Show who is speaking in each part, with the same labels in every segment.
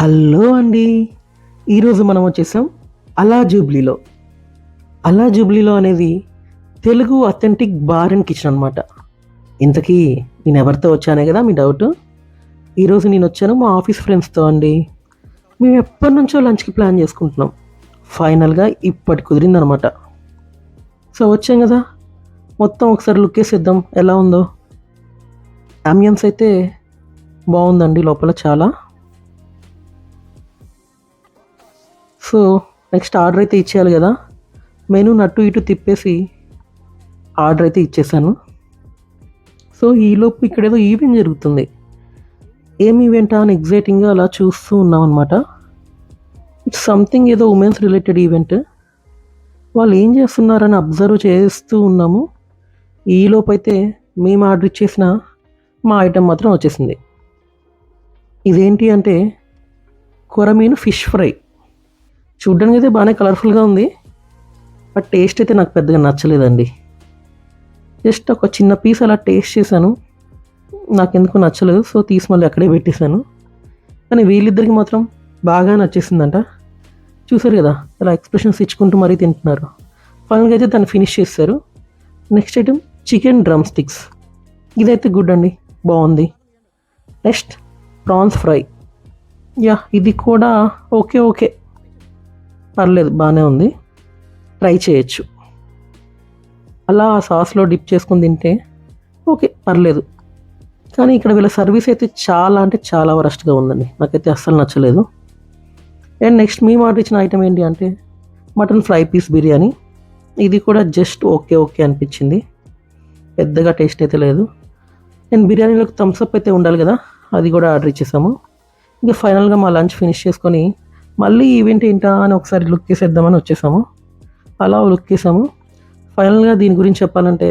Speaker 1: Hello అండి. ఈరోజు మనం వచ్చేసాం అలా జూబ్లీలో. అలా జూబ్లీలో అనేది Telugu authentic bar and kitchen అనమాట. ఇంతకీ నేను ఎవరితో వచ్చానే కదా మీ డౌట్. ఈరోజు నేను వచ్చాను మా ఆఫీస్ ఫ్రెండ్స్తో అండి. మేము ఎప్పటి నుంచో లంచ్కి ప్లాన్ చేసుకుంటున్నాం. ఫైనల్గా ఇప్పటి కుదిరిందనమాట. సో వచ్చాం కదా, మొత్తం ఒకసారి లుక్ వేసేద్దాం ఎలా ఉందో. అంబియన్స్ అయితే బాగుందండి లోపల చాలా. సో నెక్స్ట్ ఆర్డర్ అయితే ఇచ్చేయాలి కదా. మెనూ నట్టు ఇటు తిప్పేసి ఆర్డర్ అయితే ఇచ్చేసాను. సో ఈలోపు ఇక్కడ ఏదో ఈవెంట్ జరుగుతుంది. ఏం ఈవెంటా అని ఎగ్జైటింగ్గా అలా చూస్తూ ఉన్నాం అనమాట. ఇట్స్ సంథింగ్ ఏదో ఉమెన్స్ రిలేటెడ్ ఈవెంట్. వాళ్ళు ఏం చేస్తున్నారని అబ్జర్వ్ చేస్తూ ఉన్నాము. ఈలోపు అయితే మేము ఆర్డర్ ఇచ్చేసిన మా ఐటెం మాత్రం వచ్చేసింది. ఇదేంటి అంటే కొరమీను ఫిష్ ఫ్రై. చూడ్డానికి అయితే బాగానే కలర్ఫుల్గా ఉంది, బట్ టేస్ట్ అయితే నాకు పెద్దగా నచ్చలేదండి. జస్ట్ ఒక చిన్న పీస్ అలా టేస్ట్ చేశాను, నాకెందుకు నచ్చలేదు. సో తీసి మళ్ళీ అక్కడే పెట్టేశాను. కానీ వీళ్ళిద్దరికి మాత్రం బాగా నచ్చేసిందంట. చూసారు కదా అలా ఎక్స్ప్రెషన్స్ ఇచ్చుకుంటూ మరీ తింటున్నారు. ఫైనల్గా అయితే దాన్ని ఫినిష్ చేస్తారు. Next item chicken drum sticks. ఇదైతే గుడ్ అండి, బాగుంది. Next prawns fry. యా ఇది కూడా ఓకే పర్లేదు, బాగానే ఉంది, ట్రై చేయొచ్చు. అలా సాస్లో డిప్ చేసుకుని తింటే ఓకే పర్లేదు. కానీ ఇక్కడ వీళ్ళ సర్వీస్ అయితే చాలా అంటే చాలా వరస్ట్గా ఉందండి, నాకైతే అస్సలు నచ్చలేదు. అండ్ నెక్స్ట్ మేము ఆర్డర్ ఇచ్చిన ఐటమ్ ఏంటి అంటే మటన్ ఫ్రై పీస్ బిర్యానీ. ఇది కూడా జస్ట్ ఓకే అనిపించింది, పెద్దగా టేస్ట్ అయితే లేదు. అండ్ బిర్యానీలోకి థమ్స్అప్ అయితే ఉండాలి కదా, అది కూడా ఆర్డర్ ఇచ్చేసాము. ఇంకా ఫైనల్గా మా లంచ్ ఫినిష్ చేసుకొని మళ్ళీ ఈవెంట్ ఏంటా అని ఒకసారి లుక్ వేసేద్దామని వచ్చేసాము. అలా లుక్ వేసాము. ఫైనల్గా దీని గురించి చెప్పాలంటే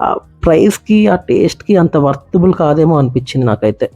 Speaker 1: ఆ ప్రైస్కి ఆ టేస్ట్కి అంత వర్తబుల్ కాదేమో అనిపించింది నాకైతే.